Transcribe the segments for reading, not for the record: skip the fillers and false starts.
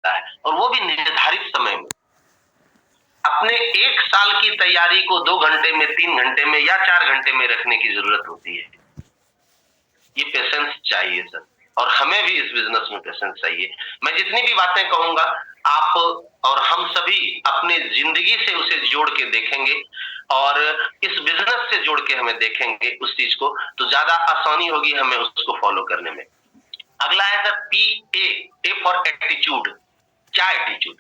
सकता है, और वो भी निर्धारित समय में। अपने 1 साल की तैयारी को 2 घंटे में, 3 घंटे में या 4 घंटे में रखने की जरूरत होती है। ये पेशेंस चाहिए सर, और हमें भी इस बिजनेस में पेशेंस चाहिए। मैं जितनी भी बातें कहूंगा, आप और हम सभी अपनी जिंदगी से उसे जोड़ के देखेंगे, और इस बिजनेस से जोड़ के हमें देखेंगे उस चीज को, तो ज्यादा आसानी होगी हमें उसको फॉलो करने में। अगला है सर PA फॉर एटीट्यूड। क्या एटीट्यूड?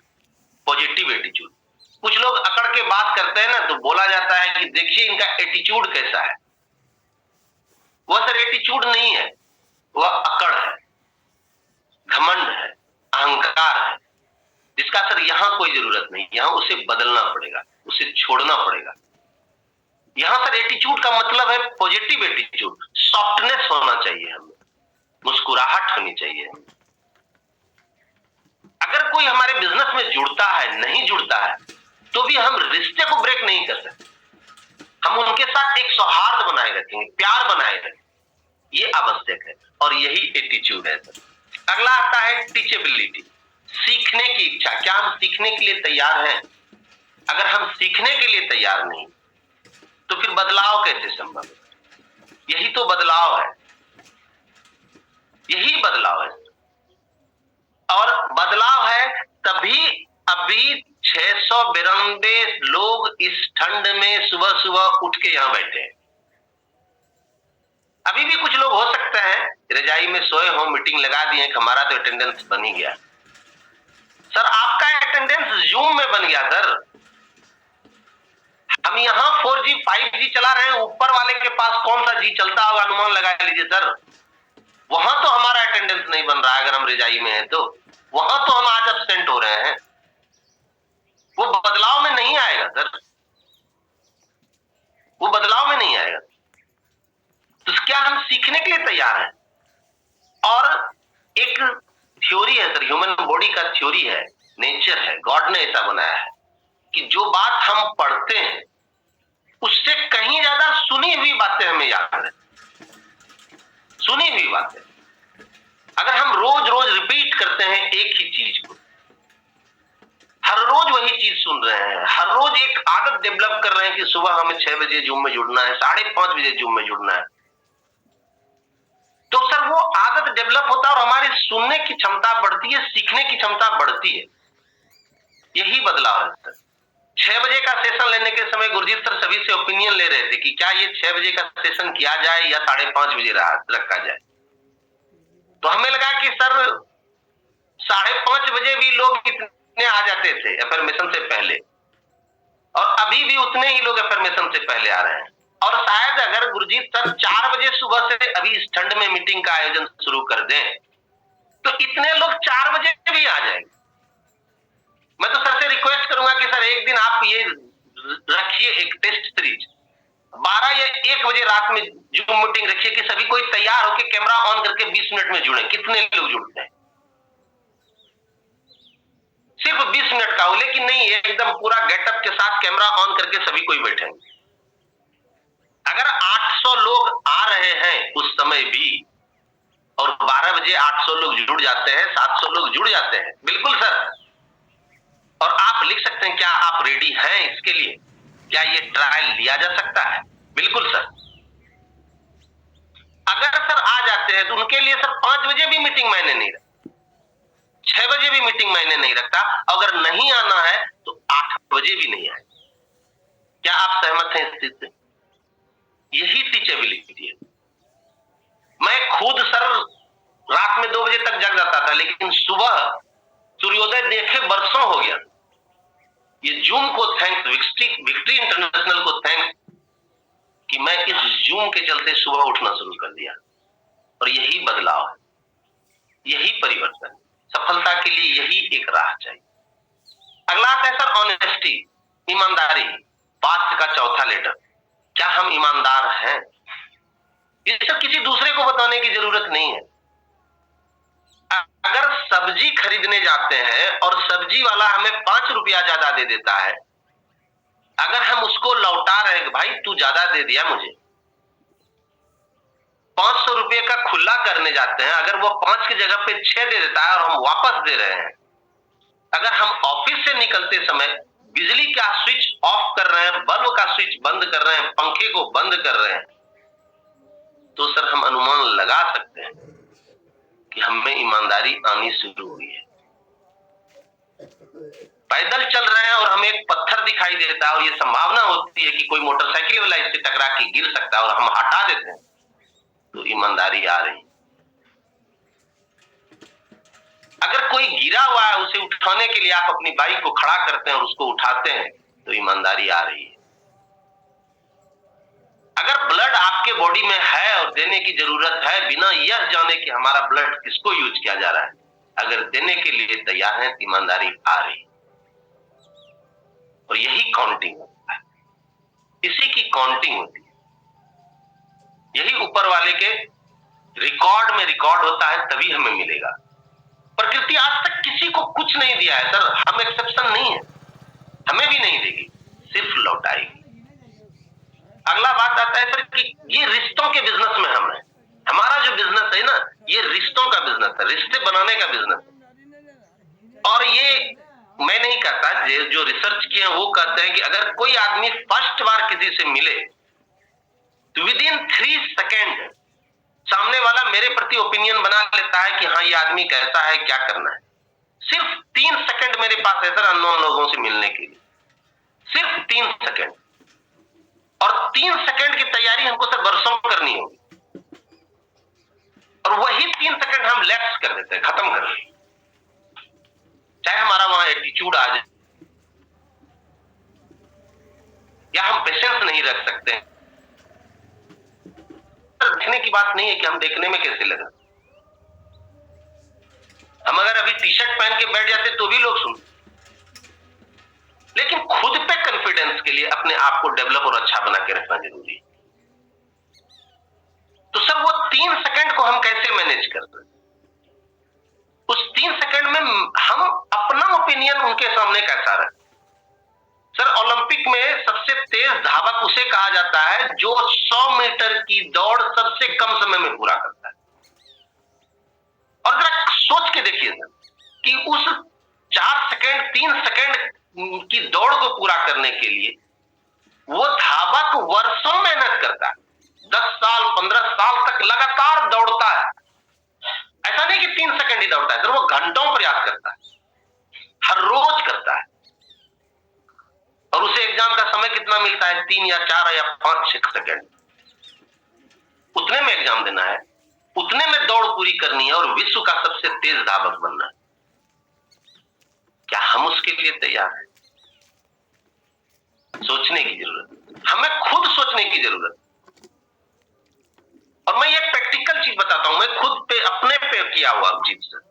Positive attitude. कुछ लोग अकड़ के बात करते हैं ना, तो बोला जाता है कि देखिए इनका एटीट्यूड कैसा है। वह सर एटीट्यूड नहीं है, वह अकड़ है, घमंड है, अहंकार है, जिसका सर यहां कोई जरूरत नहीं। यहां उसे बदलना पड़ेगा, उसे छोड़ना पड़ेगा। यहां सर एटीट्यूड का मतलब है पॉजिटिव एटीट्यूड, सॉफ्टनेस होना चाहिए हमें, मुस्कुराहट होनी चाहिए हमें। अगर कोई हमारे बिजनेस में जुड़ता है, नहीं जुड़ता है, तो भी हम रिश्ते को ब्रेक नहीं कर सकते। हम उनके साथ एक सौहार्द बनाए रखेंगे, प्यार बनाए रखेंगे, ये आवश्यक है, और यही एटीट्यूड है सर। अगला आता है टीचेबिलिटी, सीखने की इच्छा। क्या हम सीखने के लिए तैयार हैं? अगर हम सीखने के लिए तैयार नहीं, तो फिर बदलाव कैसे संभव है? यही तो बदलाव है, यही बदलाव है। और बदलाव है तभी अभी 692 लोग इस ठंड में सुबह सुबह उठ के यहां बैठे हैं। अभी भी कुछ लोग हो सकता है रजाई में सोए हो, मीटिंग लगा दिए, हमारा तो अटेंडेंस बन ही गया। सर आपका अटेंडेंस जूम में बन गया सर। हम यहाँ 4G 5G चला रहे हैं, ऊपर वाले के पास कौन सा जी चलता होगा अनुमान लगा लीजिए सर। वहां तो हमारा अटेंडेंस नहीं बन रहा है। अगर हम रजाई में हैं तो वहां तो हम आज एब्सेंट हो रहे हैं। वो बदलाव में नहीं आएगा सर, वो बदलाव में नहीं आएगा। तो क्या हम सीखने के लिए तैयार हैं? और एक थ्योरी है सर, ह्यूमन बॉडी का थ्योरी है, नेचर है, गॉड ने ऐसा बनाया है कि जो बात हम पढ़ते हैं उससे कहीं ज्यादा सुनी हुई बातें हमें याद रहती। सुनी हुई बातें अगर हम रोज रोज रिपीट करते हैं एक ही चीज को, हर रोज वही चीज सुन रहे हैं, हर रोज एक आदत डेवलप कर रहे हैं कि सुबह हमें 6 बजे जूम में जुड़ना है, 5:30 बजे जूम में जुड़ना है, तो सर वो आदत डेवलप होता है और हमारी सुनने की क्षमता बढ़ती है, सीखने की क्षमता बढ़ती है। यही बदलाव है सर। 6 बजे का सेशन लेने के समय गुरजीत सर सभी से ओपिनियन ले रहे थे कि क्या ये 6 बजे का सेशन किया जाए या 5:30 बजे रखा जाए। तो हमें लगा कि सर 5:30 बजे भी लोग इतने आ जाते थे एफर्मेशन से पहले, और अभी भी उतने ही लोग एफर्मेशन से पहले आ रहे हैं। और शायद अगर गुरजीत सर 4 बजे सुबह से अभी इस ठंड में मीटिंग का आयोजन शुरू कर दें, तो इतने लोग 4 बजे भी आ जाएंगे। मैं तो सर से रिक्वेस्ट करूंगा कि सर एक दिन आप ये रखिए एक टेस्ट सीरीज, 12 या 1 बजे रात में जूम मीटिंग रखिए कि सभी कोई तैयार होकर कैमरा ऑन करके 20 मिनट में जुड़े। कितने लोग जुड़ते हैं? सिर्फ 20 मिनट का हो, लेकिन नहीं एकदम पूरा गेटअप के साथ कैमरा ऑन करके सभी कोई बैठेंगे। अगर 800 लोग आ रहे हैं उस समय भी, और 12 बजे 800 लोग जुड़ जाते हैं, 700 लोग जुड़ जाते हैं, बिल्कुल सर। और आप लिख सकते हैं क्या आप रेडी हैं इसके लिए? क्या ये ट्रायल लिया जा सकता है? बिल्कुल सर। अगर सर आ जाते हैं तो उनके लिए सर 5 बजे भी मीटिंग मायने नहीं रखता, 6 बजे भी मीटिंग मायने नहीं रखता। अगर नहीं आना है तो 8 बजे भी नहीं आए। क्या आप सहमत हैं इस चीज से? यही टीचेबिलिटी है। मैं खुद सर रात में 2 बजे तक जग जाता था, लेकिन सुबह सूर्योदय देखे बरसों हो गया। ये जूम को थैंक्स, विक्ट्री इंटरनेशनल को थैंक्स कि मैं इस जूम के चलते सुबह उठना शुरू कर दिया। और यही बदलाव है, यही परिवर्तन, सफलता के लिए यही एक राह चाहिए। अगला आता है सर ऑनेस्टी, ईमानदारी, बात का चौथा लेटर। क्या हम ईमानदार हैं? ये सब किसी दूसरे को बताने की जरूरत नहीं है। अगर सब्जी खरीदने जाते हैं और सब्जी वाला हमें 5 रुपया ज्यादा दे देता है, अगर हम उसको लौटा रहे हैं, भाई तू ज्यादा दे दिया मुझे, 500 रुपये का खुला करने जाते हैं, अगर वो 5 की जगह पे 6 दे देता है और हम वापस दे रहे हैं, एसी का स्विच ऑफ कर रहे हैं, बल्ब का स्विच बंद कर रहे हैं, पंखे को बंद कर रहे हैं, तो सर हम अनुमान लगा सकते हैं कि हम में ईमानदारी आनी शुरू हुई है। पैदल चल रहे हैं और हमें एक पत्थर दिखाई देता है और ये संभावना होती है कि कोई मोटरसाइकिल वाला इससे टकरा के गिर सकता है और हम हटा देते हैं, तो ईमानदारी आ रही। अगर कोई गिरा हुआ है, उसे उठाने के लिए आप अपनी बाइक को खड़ा करते हैं और उसको उठाते हैं, तो ईमानदारी आ रही है। अगर ब्लड आपके बॉडी में है और देने की जरूरत है, बिना यह जाने कि हमारा ब्लड किसको यूज किया जा रहा है, अगर देने के लिए तैयार है, ईमानदारी आ रही। और यही काउंटिंग होता है, इसी की काउंटिंग होती है, यही ऊपर वाले के रिकॉर्ड में रिकॉर्ड होता है, तभी हमें मिलेगा। प्रकृति आज तक किसी को कुछ नहीं दिया है सर, हम एक्सेप्शन नहीं है, हमें भी नहीं देगी, सिर्फ लौटाएगी। अगला बात आता है सर कि ये रिश्तों के बिजनेस में हम हैं। हमारा जो बिजनेस है ना, ये रिश्तों का बिजनेस है, रिश्ते बनाने का बिजनेस है। और ये मैं नहीं कहता, जो रिसर्च किए हैं वो कहते हैं कि अगर कोई आदमी फर्स्ट बार किसी से मिले तो विद इन 3 सेकेंड सामने वाला मेरे प्रति ओपिनियन बना लेता है कि हाँ ये आदमी कैसा है, क्या करना है। सिर्फ 3 सेकंड मेरे पास है सर अननोन लोगों से मिलने के लिए, सिर्फ 3 सेकंड। और 3 सेकंड की तैयारी हमको सर वर्षों करनी होगी, और वही 3 सेकंड हम लैप्स कर देते हैं, खत्म कर देते हैं, चाहे हमारा वहां एटीट्यूड आ जाए या हम पेशेंस नहीं रख सकते हैं। देखने की बात नहीं है कि हम देखने में कैसे लगा, हम अगर अभी टी शर्ट पहन के बैठ जाते तो भी लोग सुनते, लेकिन खुद पे कॉन्फिडेंस के लिए अपने आप को डेवलप और अच्छा बना के रखना जरूरी है। तो सर वो 3 सेकंड को हम कैसे मैनेज करते हैं, उस 3 सेकंड में हम अपना ओपिनियन उनके सामने कैसा रखें। सर ओलंपिक में सबसे तेज धावक उसे कहा जाता है जो 100 मीटर की दौड़ सबसे कम समय में पूरा करता है। और जरा सोच के देखिए सर कि उस 4 सेकंड 3 सेकंड की दौड़ को पूरा करने के लिए वो धावक वर्षों मेहनत करता है, 10 साल 15 साल तक लगातार दौड़ता है। ऐसा नहीं कि 3 सेकंड ही दौड़ता है सर, वो घंटों प्रयास करता है, हर रोज करता है। और उसे एग्जाम का समय कितना मिलता है, 3 या 4 या 5 सेकंड, उतने में एग्जाम देना है, उतने में दौड़ पूरी करनी है और विश्व का सबसे तेज धावक बनना है। क्या हम उसके लिए तैयार हैं? सोचने की जरूरत, हमें खुद सोचने की जरूरत। और मैं एक प्रैक्टिकल चीज बताता हूं, मैं खुद पे अपने पे किया हुआ चीज से।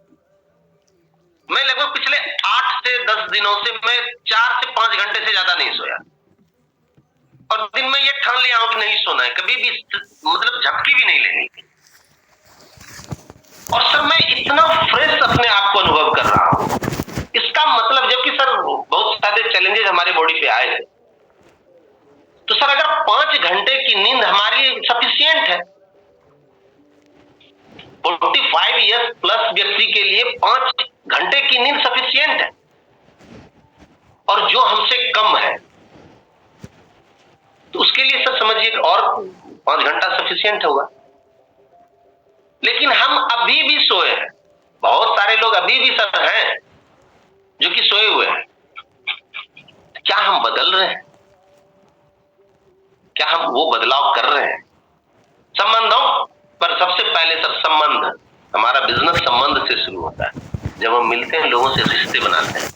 मैं लगभग पिछले 8 से 10 दिनों से मैं 4 से 5 घंटे से ज्यादा नहीं सोया, और दिन में ये ठान लिया हूं कि नहीं सोना है, कभी भी मतलब झपकी भी नहीं लेनी। और सर मैं इतना फ्रेश अपने आप को अनुभव कर रहा हूं, इसका मतलब जबकि सर बहुत सारे चैलेंजेस हमारे बॉडी पे आए थे, तो सर अगर 5 घंटे की नींद हमारी सफिशिएंट है, 45 ईयर्स प्लस व्यक्ति के लिए 5 घंटे की नींद सफिशिएंट है, और जो हमसे कम है तो उसके लिए सर समझिए और 5 घंटा सफिशिएंट होगा। लेकिन हम अभी भी सोए हैं, बहुत सारे लोग अभी भी सर हैं जो कि सोए हुए हैं। क्या हम बदल रहे हैं? क्या हम वो बदलाव कर रहे हैं? संबंधों पर सबसे पहले सर संबंध, हमारा बिजनेस संबंध से शुरू होता है। जब हम मिलते हैं, लोगों से रिश्ते बनाते हैं,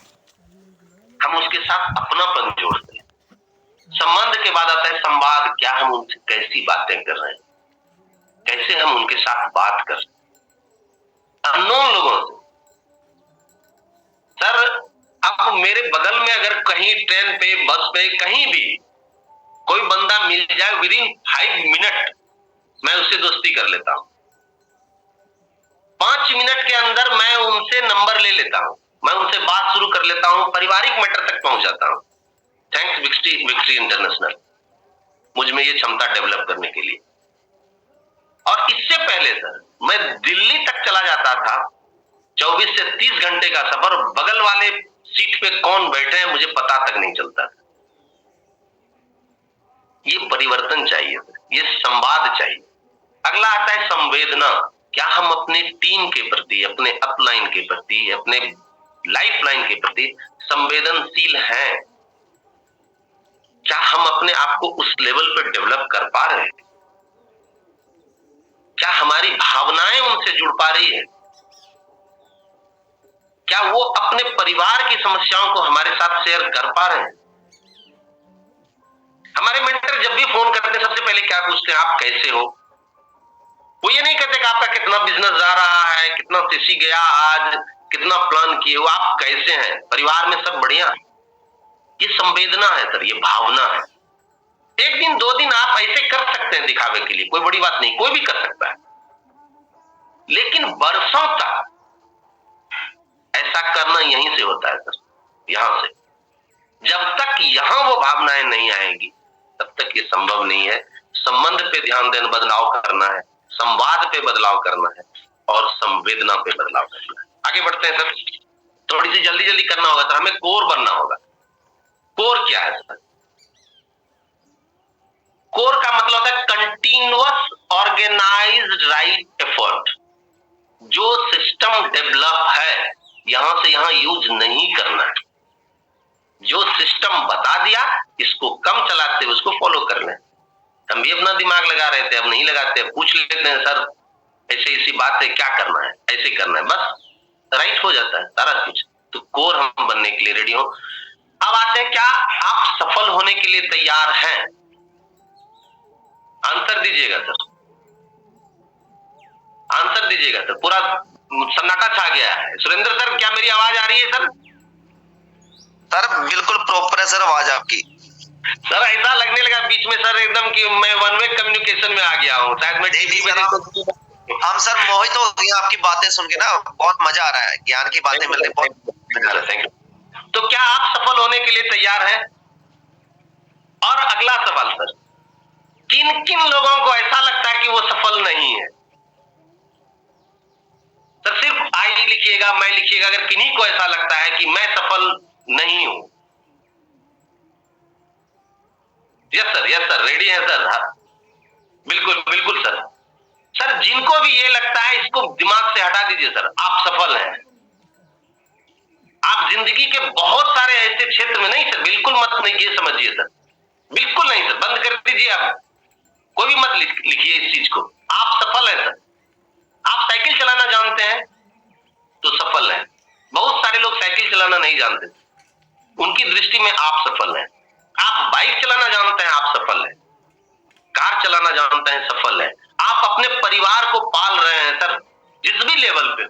हम उसके साथ अपनापन जोड़ते हैं। संबंध के बाद आता है संवाद, क्या हम उनसे कैसी बातें कर रहे हैं, कैसे हम उनके साथ बात कर रहे हैं अननोन लोगों से। सर अब मेरे बगल में अगर कहीं ट्रेन पे, बस पे, कहीं भी कोई बंदा मिल जाए, विद इन 5 मिनट मैं उससे दोस्ती कर लेता हूं। 5 मिनट के अंदर मैं उनसे नंबर ले लेता हूं, मैं उनसे बात शुरू कर लेता हूं, पारिवारिक मैटर तक पहुंच जाता हूं। थैंक्स विक्ट्री इंटरनेशनल, मुझ में ये क्षमता डेवलप करने के लिए। और इससे पहले सर मैं दिल्ली तक चला जाता था, 24 से 30 घंटे का सफर, बगल वाले सीट पे कौन बैठे हैं मुझे पता तक नहीं चलता। ये परिवर्तन चाहिए, ये संवाद चाहिए। अगला आता है संवेदना। क्या हम अपने टीम के प्रति, अपने अपलाइन के प्रति, अपने लाइफ लाइन के प्रति संवेदनशील हैं? क्या हम अपने आप को उस लेवल पर डेवलप कर पा रहे हैं? क्या हमारी भावनाएं उनसे जुड़ पा रही है? क्या वो अपने परिवार की समस्याओं को हमारे साथ शेयर कर पा रहे हैं? हमारे मेंटर जब भी फोन करते हैं सबसे पहले क्या पूछते हैं? आप कैसे हो? वो ये नहीं कहते कि आपका कितना बिजनेस जा रहा है, कितना सीसी गया आज, कितना प्लान किए हो, आप कैसे हैं, परिवार में सब बढ़िया? ये संवेदना है सर, ये भावना है। एक दिन दो दिन आप ऐसे कर सकते हैं दिखावे के लिए, कोई बड़ी बात नहीं, कोई भी कर सकता है। लेकिन वर्षों तक ऐसा करना यहीं से होता है सर, यहां से। जब तक यहां वो भावनाएं नहीं आएंगी तब तक ये संभव नहीं है। संबंध पे ध्यान देना, बदलाव करना है, संवाद पे बदलाव करना है और संवेदना पे बदलाव करना है। आगे बढ़ते हैं सर, थोड़ी सी जल्दी जल्दी करना होगा सर, हमें कोर बनना होगा। कोर क्या है सर? कोर का मतलब होता है कंटिन्यूअस ऑर्गेनाइज्ड राइट एफर्ट। जो सिस्टम डेवलप है यहां से यहां यूज नहीं करना है। जो सिस्टम बता दिया इसको कम चलाते उसको फॉलो कर लें। हम भी अपना दिमाग लगा रहे थे, अब नहीं लगाते, पूछ लेते हैं सर ऐसे ऐसी बात है, क्या करना है, ऐसे करना है, बस राइट हो जाता है सारा कुछ। तो कोर हम बनने के लिए रेडी हो। अब आते हैं, क्या आप सफल होने के लिए तैयार हैं? आंसर दीजिएगा सर, आंसर दीजिएगा सर। पूरा सन्नाटा छा गया है। सुरेंद्र सर क्या मेरी आवाज आ रही है सर? सर बिल्कुल प्रॉपर है सर आवाज आपकी। सर ऐसा लगने लगा बीच में सर एकदम कि मैं वन वे कम्युनिकेशन में आ गया हूँ, शायद मैं टीवी में। हम सर मोहित हो गए आपकी बातें सुन के ना, बहुत मजा आ रहा है, ज्ञान की बातें मिल रही, बहुत थैंक यू। तो क्या आप सफल होने के लिए तैयार हैं? और अगला सवाल सर, किन किन लोगों को ऐसा लगता है कि वो सफल नहीं है? सर सिर्फ आई लिखिएगा, मैं लिखिएगा, अगर किन्हीं को ऐसा लगता है कि मैं सफल नहीं हूं। यस सर, रेडी है सर? हाँ बिल्कुल बिल्कुल सर। सर जिनको भी ये लगता है इसको दिमाग से हटा दीजिए सर, आप सफल हैं। आप जिंदगी के बहुत सारे ऐसे क्षेत्र में, नहीं सर बिल्कुल मत नहीं, ये समझिए सर, बिल्कुल नहीं सर, बंद कर दीजिए आप, कोई भी मत लिखिए इस चीज को। आप सफल हैं सर। आप साइकिल चलाना जानते हैं तो सफल हैं। बहुत सारे लोग साइकिल चलाना नहीं जानते, उनकी दृष्टि में आप सफल हैं। आप बाइक चलाना जानते हैं, आप सफल हैं। कार चलाना जानते हैं, सफल हैं। आप अपने परिवार को पाल रहे हैं सर, जिस भी लेवल पे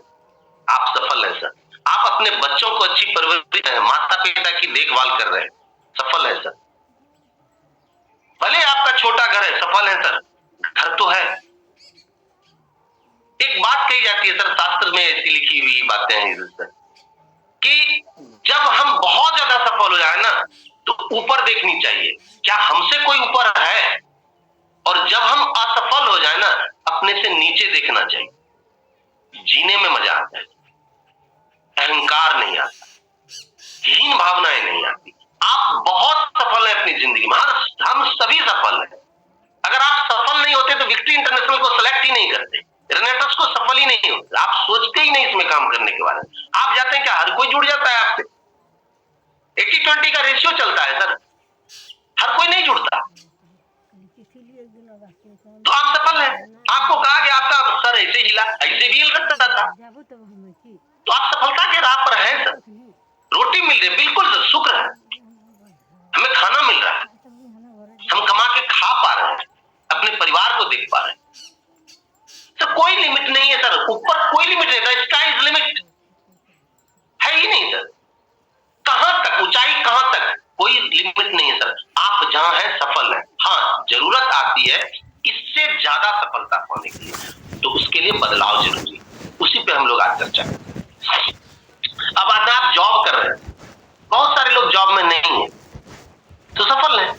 आप सफल हैं सर। आप अपने बच्चों को अच्छी परवरिश है, माता पिता की देखभाल कर रहे हैं, सफल है सर। भले आपका छोटा घर है, सफल है सर, घर तो है। एक बात कही जाती है सर, शास्त्र में ऐसी लिखी हुई बातें हैं सर, कि जब हम बहुत ज्यादा सफल हो जाए ना तो ऊपर देखनी चाहिए, क्या हमसे कोई ऊपर है? और जब हम असफल हो जाए ना अपने से नीचे देखना चाहिए। जीने में मजा आता है, अहंकार नहीं आता, हीन भावनाएं नहीं आती। आप बहुत सफल हैं अपनी जिंदगी में, हम सभी सफल हैं। अगर आप सफल नहीं होते तो विक्ट्री इंटरनेशनल को सेलेक्ट ही नहीं करते, रनेटर्स को सफल ही नहीं होते। आप सोचते ही नहीं इसमें काम करने के बारे में। आप जाते हैं क्या? हर कोई जुड़ जाता है आपसे। 80-20 का रेशियो चलता है सर, हर कोई नहीं जुड़ता। तो आप सफल हैं। आपको कहा गया आपका सर ऐसे हिला, ऐसे भी हिल सकता था, तो आप सफलता के राह पर हैं सर। रोटी मिल रही है, बिल्कुल सर, शुक्र है, हमें खाना मिल रहा है, हम कमा के खा पा रहे हैं, अपने परिवार को देख पा रहे हैं सर। कोई लिमिट नहीं है सर, ऊपर कोई लिमिट नहीं है, स्काई इज लिमिट है ही नहीं सर। कहां तक ऊंचाई, कहां तक, कोई लिमिट नहीं है सर। आप जहां हैं सफल हैं। हाँ जरूरत आती है इससे ज्यादा सफलता पाने के लिए, तो उसके लिए बदलाव जरूरी है। उसी पे हम लोग आज चर्चा करें। अब आज आप जॉब कर रहे हैं, बहुत सारे लोग जॉब में नहीं है तो सफल हैं।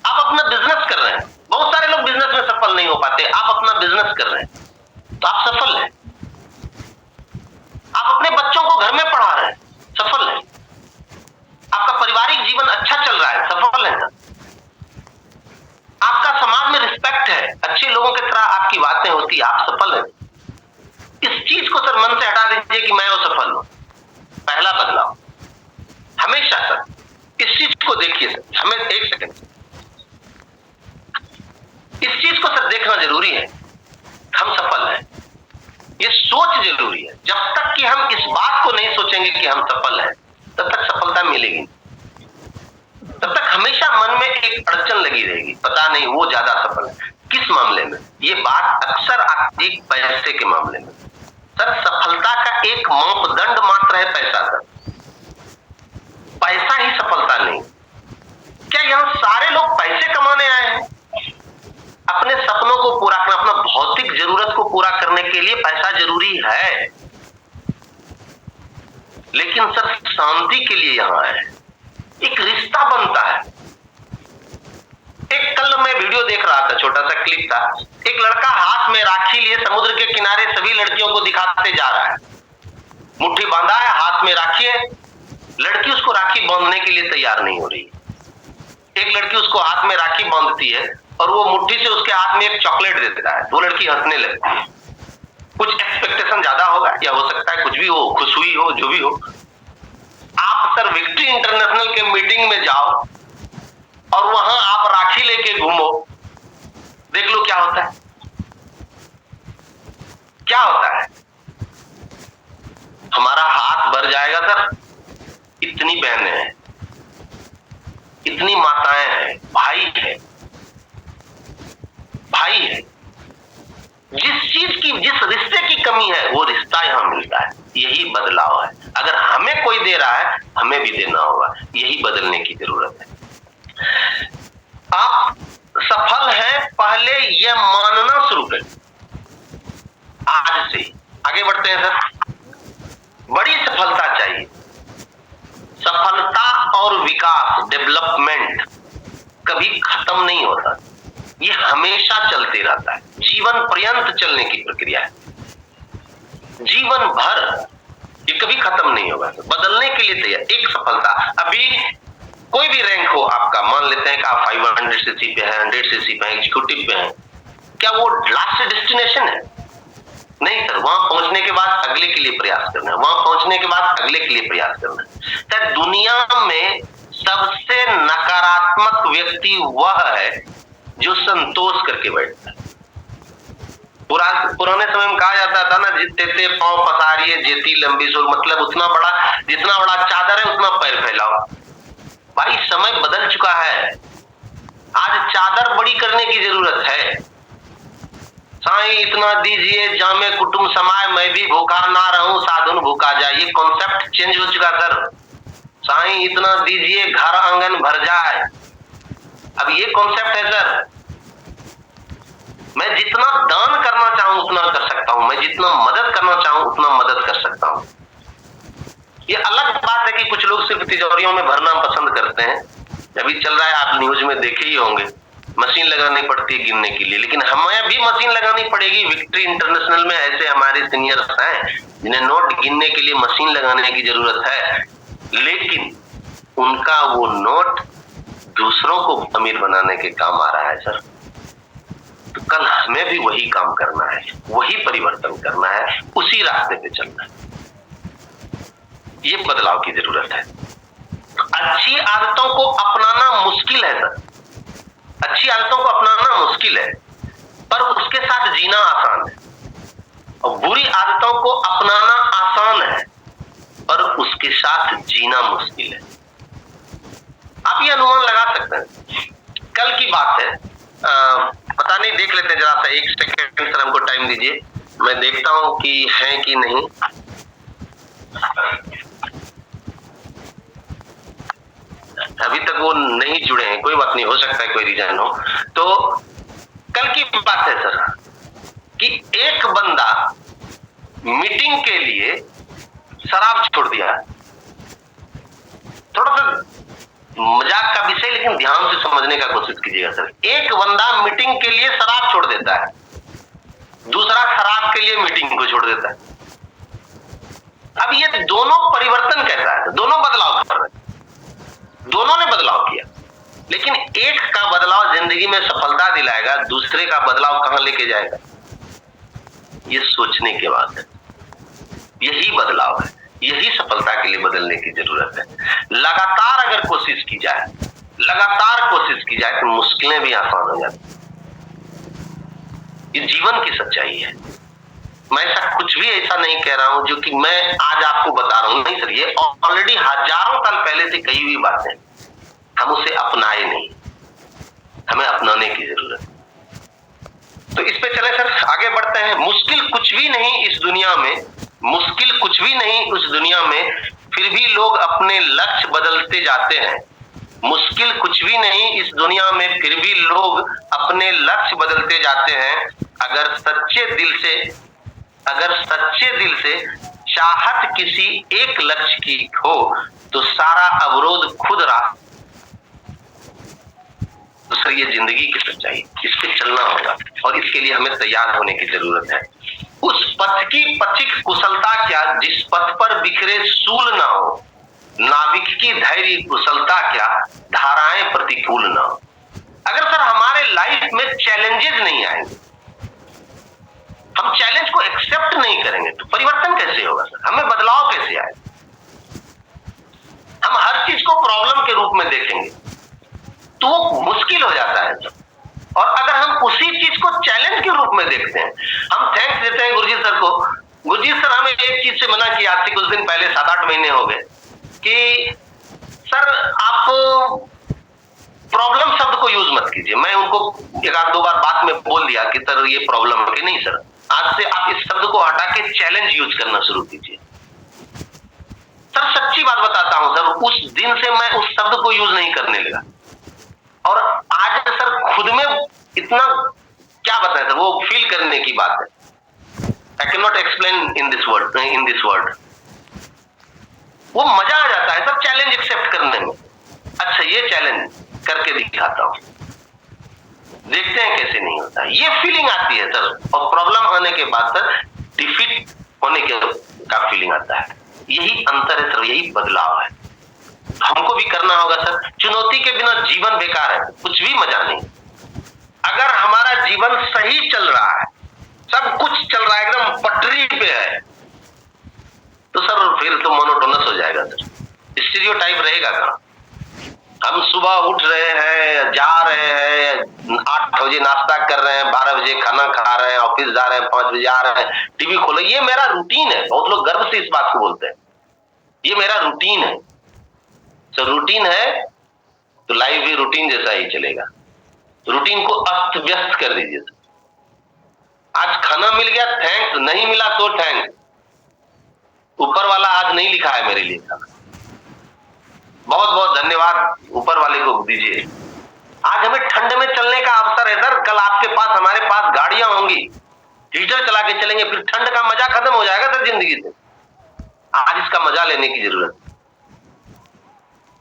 आप अपना बिजनेस कर रहे हैं, बहुत सारे लोग बिजनेस में सफल नहीं हो पाते, आप अपना बिजनेस कर रहे हैं तो आप सफल हैं। आप अपने बच्चों को घर में पढ़ा रहे हैं, सफल हैं। पारिवारिक जीवन अच्छा चल रहा है, सफल है सर। आपका समाज में रिस्पेक्ट है, अच्छे लोगों की तरह आपकी बातें होती, आप सफल हैं। इस चीज को सर मन से हटा दीजिए कि मैं वो सफल हूं। पहला बदलाव हमेशा सर, इस चीज को देखिए सर, हमें एक सेकंड, इस चीज को सर देखना जरूरी है, हम सफल हैं, ये सोच जरूरी है। जब तक कि हम इस बात को नहीं सोचेंगे कि हम सफल हैं, तब तक सफलता मिलेगी, तब तक हमेशा मन में एक अड़चन लगी रहेगी, पता नहीं वो ज्यादा सफल है किस मामले में। ये बात अक्सर आती है पैसे के मामले में सर। सफलता का एक मापदंड मात्र है पैसा सर, पैसा ही सफलता नहीं। क्या यहां सारे लोग पैसे कमाने आए हैं? अपने सपनों को पूरा करना, अपना भौतिक जरूरत को पूरा करने के लिए पैसा जरूरी है, लेकिन सर शांति के लिए यहां है, एक रिश्ता बनता है। एक कल मैं वीडियो देख रहा था, छोटा सा क्लिप था, एक लड़का हाथ में राखी लिए समुद्र के किनारे सभी लड़कियों को दिखाते जा रहा है, मुट्ठी बांधा है, हाथ में राखी है, लड़की उसको राखी बांधने के लिए तैयार नहीं हो रही। एक लड़की उसको हाथ में राखी बांधती है और वो मुट्ठी से उसके हाथ में एक चॉकलेट दे देता है, वो लड़की हंसने लगती है। कुछ एक्सपेक्टेशन ज्यादा होगा, या हो सकता है कुछ भी हो, खुश हुई हो, जो भी हो। आप सर विक्ट्री इंटरनेशनल के मीटिंग में जाओ और वहां आप राखी लेके घूमो, देख लो क्या होता है, क्या होता है। हमारा हाथ भर जाएगा सर, इतनी बहनें हैं, इतनी माताएं हैं, भाई है, भाई है। जिस चीज की, जिस रिश्ते की कमी है, वो रिश्ता यहां मिलता है। यही बदलाव है। अगर हमें कोई दे रहा है, हमें भी देना होगा, यही बदलने की जरूरत है। आप सफल हैं, पहले यह मानना शुरू करें। आज से आगे बढ़ते हैं सर। बड़ी सफलता चाहिए। सफलता और विकास, डेवलपमेंट कभी खत्म नहीं होता, ये हमेशा चलते रहता है, जीवन पर्यंत चलने की प्रक्रिया है, जीवन भर ये कभी खत्म नहीं होगा। बदलने के लिए तैयार। एक सफलता, अभी कोई भी रैंक हो आपका, मान लेते हैं कि आप 500 सीसी पे हैं, 100 सीसी पे हैं, एग्जीक्यूटिव पे हैं, क्या वो लास्ट डेस्टिनेशन है? नहीं सर, वहां पहुंचने के बाद अगले के लिए प्रयास करना है, वहां पहुंचने के बाद अगले के लिए प्रयास करना है। सर दुनिया में सबसे नकारात्मक व्यक्ति वह है जो संतोष करके बैठता है। पुराने समय में कहा जाता था ना, जितने पांव पसारिए जेती लंबी सोल, मतलब उतना बड़ा, जितना बड़ा चादर है उतना पैर फैलाओ। भाई समय बदल चुका है, आज चादर बड़ी करने की जरूरत है। साईं इतना दीजिए जामे कुटुंब समाए, मैं भी भूखा ना रहूं साधुन भूखा जाए, ये कॉन्सेप्ट चेंज हो चुका सर। साईं इतना दीजिए घर आंगन भर जाए, अब ये कॉन्सेप्ट है सर। मैं जितना दान करना चाहूं उतना कर सकता हूं, मैं जितना मदद करना चाहूं उतना मदद कर सकता हूं। ये अलग बात है कि कुछ लोग सिर्फ तिजोरियों में भरना पसंद करते हैं। अभी चल रहा है, आप न्यूज में देखे ही होंगे, मशीन लगानी पड़ती है गिनने के लिए, लेकिन हमें भी मशीन लगानी पड़ेगी। विक्ट्री इंटरनेशनल में ऐसे हमारे सीनियर्स हैं जिन्हें नोट गिनने के लिए मशीन लगाने की जरूरत है, लेकिन उनका वो नोट दूसरों को अमीर बनाने के काम आ रहा है सर। तो कल हमें भी वही काम करना है, वही परिवर्तन करना है, उसी रास्ते पे चलना है। ये बदलाव की जरूरत है। अच्छी आदतों को अपनाना मुश्किल है सर, अच्छी आदतों को अपनाना मुश्किल है, पर उसके साथ जीना आसान है। और बुरी आदतों को अपनाना आसान है, पर उसके साथ जीना मुश्किल है। आप ये अनुमान लगा सकते हैं। कल की बात है, पता नहीं, देख लेते हैं जरा सा, एक सेकेंड सर हमको टाइम दीजिए, मैं देखता हूं कि है कि नहीं। अभी तक वो नहीं जुड़े हैं, कोई बात नहीं, हो सकता है कोई रीजन हो। तो कल की बात है सर कि एक बंदा मीटिंग के लिए शराब छोड़ दिया। थोड़ा सा मजाक का विषय, लेकिन ध्यान से समझने का कोशिश कीजिएगा सर। एक बंदा मीटिंग के लिए शराब छोड़ देता है, दूसरा शराब के लिए मीटिंग को छोड़ देता है। अब ये दोनों परिवर्तन कैसा है, दोनों बदलाव कर रहे हैं। एक का बदलाव जिंदगी में सफलता दिलाएगा, दूसरे का बदलाव कहां लेके जाएगा, ये सोचने की बात है। यही बदलाव है, यही सफलता के लिए बदलने की जरूरत है। लगातार अगर कोशिश की जाए, लगातार कोशिश की जाए तो मुश्किलें भी आसान हो जाती। ये जीवन की सच्चाई है। मैं ऐसा कुछ भी ऐसा नहीं कह रहा हूं जो कि मैं आज आपको बता रहा हूं, नहीं सर, ये ऑलरेडी हजारों साल पहले से कही हुई बातें, हम उसे अपनाए नहीं, हमें अपनाने की जरूरत है। तो इस पे चले सर, आगे बढ़ते हैं। मुश्किल कुछ भी नहीं इस दुनिया में, मुश्किल कुछ भी नहीं उस दुनिया में, फिर भी लोग अपने लक्ष्य बदलते जाते हैं। मुश्किल कुछ भी नहीं इस दुनिया में, फिर भी लोग अपने लक्ष्य बदलते जाते हैं। अगर सच्चे दिल से चाहत किसी एक लक्ष्य की हो तो सारा अवरोध खुद रहा। तो सर ये जिंदगी की सच्चाई, इस पे चलना होगा और इसके लिए हमें तैयार होने की जरूरत है। उस पथ की पथिक कुशलता क्या जिस पथ पर बिखरे सूल ना हो, नाविक की धैर्य कुशलता क्या धाराएं प्रतिकूल ना हो। अगर सर हमारे लाइफ में चैलेंजेस नहीं आएंगे, हम चैलेंज को एक्सेप्ट नहीं करेंगे तो परिवर्तन कैसे होगा सर, हमें बदलाव कैसे आएगा। हम हर चीज को प्रॉब्लम के रूप में देखेंगे तो वो मुश्किल हो जाता है सर। और अगर हम उसी चीज को चैलेंज के रूप में देखते हैं, हम थैंक्स देते हैं गुरुजी सर को, गुरुजी सर हमें एक चीज से मना किया आज से कुछ दिन पहले, 7-8 महीने हो गए, कि सर आप प्रॉब्लम शब्द को यूज मत कीजिए। मैं उनको 1-2 बार बात में बोल दिया कि सर ये प्रॉब्लम है कि नहीं सर, आज से आप इस शब्द को हटा के चैलेंज यूज करना शुरू कीजिए। सर सच्ची बात बताता हूं सर, उस दिन से मैं उस शब्द को यूज नहीं करने लगा और आज सर खुद में इतना क्या बताएं सर, वो फील करने की बात है। I can not explain in this word. वो मजा आ जाता है सर चैलेंज एक्सेप्ट करने में। अच्छा ये चैलेंज करके दिखाता हूं, देखते हैं कैसे नहीं होता, ये फीलिंग आती है सर। और प्रॉब्लम आने के बाद सर डिफीट होने का फीलिंग आता है। यही अंतर है सर, यही बदलाव है। हमको भी करना होगा सर। चुनौती के बिना जीवन बेकार है, कुछ भी मजा नहीं। अगर हमारा जीवन सही चल रहा है, सब कुछ चल रहा है, एकदम पटरी पे है, तो सर फिर तो मोनोटोनस हो जाएगा सर, स्टीरियोटाइप रहेगा कहां। हम सुबह उठ रहे हैं, जा रहे हैं, 8 बजे नाश्ता कर रहे हैं, 12 बजे खाना खा रहे हैं, ऑफिस जा रहे हैं, 5 बजे आ रहे हैं, टीवी खोले, ये मेरा रूटीन है। बहुत लोग गर्व से इस बात को बोलते हैं, ये मेरा रूटीन है। तो रूटीन है तो लाइफ भी रूटीन जैसा ही चलेगा। रूटीन को अस्त व्यस्त कर दीजिए। आज खाना मिल गया थैंक्स, नहीं मिला तो थैंक्स, ऊपर वाला आज नहीं लिखा है मेरे लिए खाना, बहुत बहुत धन्यवाद ऊपर वाले को दीजिए। आज हमें ठंड में चलने का अवसर है सर, कल आपके पास हमारे पास गाड़ियां होंगी, हीटर चला के चलेंगे, फिर ठंड का मजा खत्म हो जाएगा सर जिंदगी से। आज इसका मजा लेने की जरूरत है।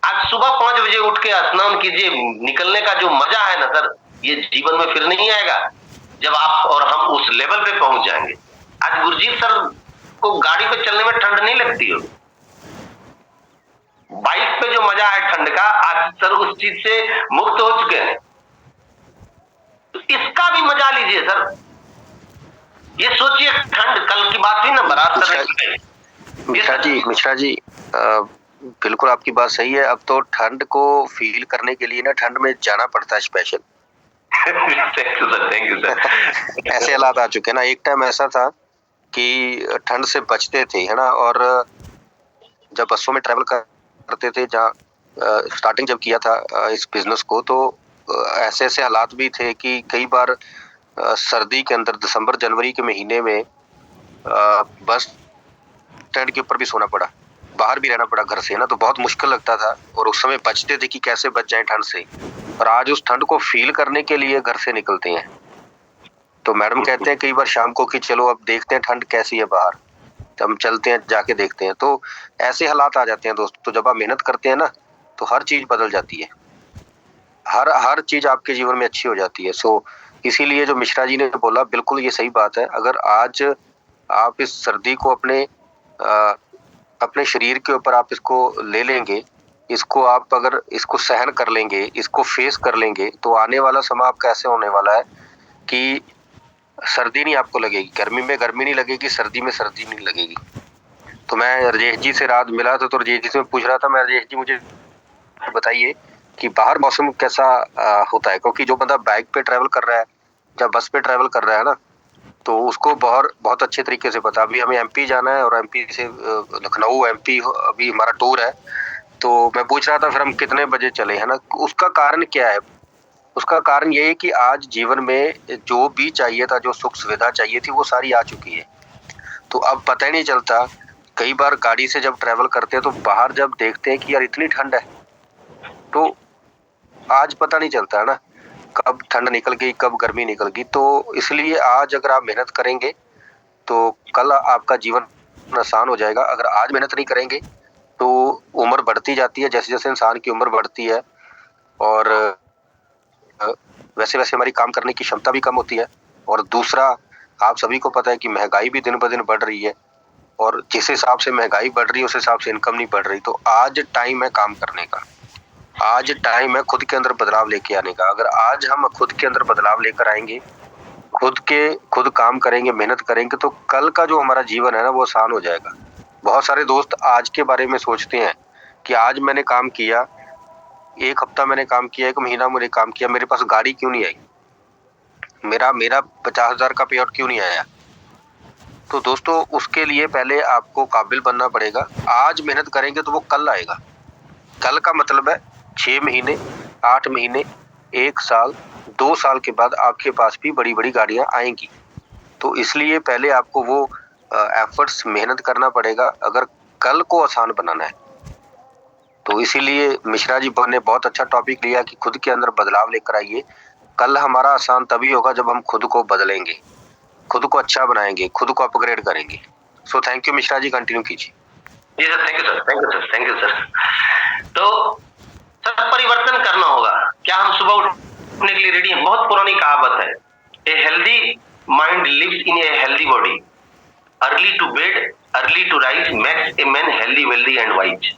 आज सुबह 5 बजे उठ के स्नान कीजिए, निकलने का जो मजा है ना सर, ये जीवन में फिर नहीं आएगा जब आप और हम उस लेवल पे पहुंच जाएंगे। आज गुरजीत सर को गाड़ी पे चलने में ठंड नहीं लगती होगी, बाइक पे जो मजा है ठंड का, आज सर उस चीज से मुक्त हो चुके हैं, तो इसका भी मजा लीजिए सर। ये सोचिए ठंड कल की बात थी ना, बारात सर। मिश्रा जी बिल्कुल आपकी बात सही है। अब तो ठंड को फील करने के लिए ना ठंड में जाना पड़ता है स्पेशल। Thank you sir. ऐसे हालात आ चुके हैं ना। एक टाइम ऐसा था कि ठंड से बचते थे, है ना, और जब बसों में ट्रैवल करते थे, जहाँ स्टार्टिंग जब किया था इस बिजनेस को, तो ऐसे ऐसे हालात भी थे कि कई बार सर्दी के अंदर दिसंबर जनवरी के महीने में बस स्टैंड के ऊपर भी सोना पड़ा, बाहर भी रहना पड़ा घर से, ना, तो बहुत मुश्किल लगता था। और उस समय बचते थे कि कैसे बच जाएं ठंड से। और आज उस ठंड को फील करने के लिए घर से निकलते हैं। तो मैडम कहते हैं कई बार शाम को कि चलो अब देखते हैं ठंड कैसी है बाहर, तो हम चलते हैं, जाके देखते हैं। तो ऐसे हालात आ जाते हैं दोस्त। तो जब आप मेहनत करते हैं ना, तो हर चीज बदल जाती है, हर चीज आपके जीवन में अच्छी हो जाती है। सो इसीलिए जो मिश्रा जी ने बोला, बिल्कुल ये सही बात है। अगर आज आप इस सर्दी को अपने शरीर के ऊपर आप इसको ले लेंगे, इसको आप अगर इसको सहन कर लेंगे, इसको फेस कर लेंगे, तो आने वाला समय आपका ऐसे होने वाला है कि सर्दी नहीं आपको लगेगी, गर्मी में गर्मी नहीं लगेगी, सर्दी में सर्दी नहीं लगेगी। तो मैं राजेश जी से रात मिला था, तो राजेश जी से पूछ रहा था, मैं राजेश जी मुझे बताइए कि बाहर मौसम कैसा होता है, क्योंकि जो बंदा बाइक पे ट्रैवल कर रहा है या बस पे ट्रैवल कर रहा है ना, तो उसको बहुत अच्छे तरीके से पता। अभी हमें एमपी जाना है और एमपी से लखनऊ एमपी अभी हमारा टूर है, तो मैं पूछ रहा था फिर हम कितने बजे चले, है ना। उसका कारण क्या है? उसका कारण ये है कि आज जीवन में जो भी चाहिए था, जो सुख सुविधा चाहिए थी, वो सारी आ चुकी है। तो अब पता ही नहीं चलता, कई बार गाड़ी से जब ट्रैवल करते हैं तो बाहर जब देखते हैं कि यार इतनी ठंड है, तो आज पता नहीं चलता है ना, कब ठंड निकल गई, कब गर्मी निकल गई। तो इसलिए आज अगर आप मेहनत करेंगे तो कल आपका जीवन आसान हो जाएगा। अगर आज मेहनत नहीं करेंगे तो उम्र बढ़ती जाती है, जैसे जैसे इंसान की उम्र बढ़ती है और वैसे वैसे हमारी काम करने की क्षमता भी कम होती है। और दूसरा, आप सभी को पता है कि महंगाई भी दिन ब दिन बढ़ रही है, और जिस हिसाब से महंगाई बढ़ रही है उस हिसाब से इनकम नहीं बढ़ रही। तो आज टाइम है काम करने का, आज टाइम है खुद के अंदर बदलाव लेके आने का। अगर आज हम खुद के अंदर बदलाव लेकर आएंगे, खुद काम करेंगे, मेहनत करेंगे, तो कल का जो हमारा जीवन है ना, वो आसान हो जाएगा। बहुत सारे दोस्त आज के बारे में सोचते हैं कि आज मैंने काम किया, 1 हफ्ता मैंने काम किया, 1 महीना मैंने काम किया, मेरे पास गाड़ी क्यों नहीं आई, मेरा 50,000 का पे आउट क्यों नहीं आया। तो दोस्तों, उसके लिए पहले आपको काबिल बनना पड़ेगा। आज मेहनत करेंगे तो वो कल आएगा। कल का मतलब है 6 महीने, 8 महीने, 1 साल, 2 साल के बाद आपके पास भी बड़ी-बड़ी गाड़ियाँ आएँगी। तो इसलिए पहले आपको वो एफर्ट्स मेहनत करना पड़ेगा, अगर कल को आसान बनाना है। तो इसीलिए मिश्रा जी ने बहुत अच्छा टॉपिक लिया कि खुद के अंदर बदलाव लेकर आइए। कल हमारा आसान तभी होगा जब हम खुद को बदलेंगे, खुद को अच्छा बनाएँगे, खुद को अपग्रेड करेंगे। So thank you Mishra ji, continue कीजिए। जी sir, thank you sir, thank you sir, thank you sir. तो सर, परिवर्तन करना होगा। क्या हम सुबह उठने के लिए रेडी हैं? बहुत पुरानी कहावत है, a healthy mind lives in a healthy body, early to bed early to rise makes a man healthy wealthy and wise.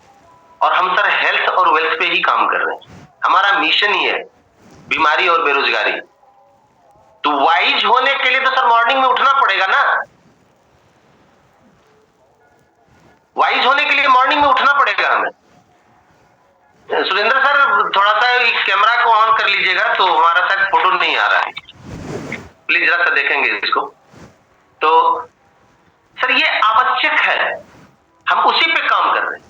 और हम सर हेल्थ और वेल्थ पे ही काम कर रहे हैं। हमारा मिशन ही है बीमारी और बेरोजगारी। तो वाइज होने के लिए तो सर मॉर्निंग में उठना पड़ेगा ना। वाइज होने के लिए मॉर्निंग में उठना पड़ेगा हमें। सुरेंद्र सर, थोड़ा सा कैमरा को ऑन कर लीजिएगा, तो हमारा शायद फोटो नहीं आ रहा है, प्लीज जरा सा देखेंगे इसको। तो सर ये आवश्यक है, हम उसी पे काम कर रहे हैं।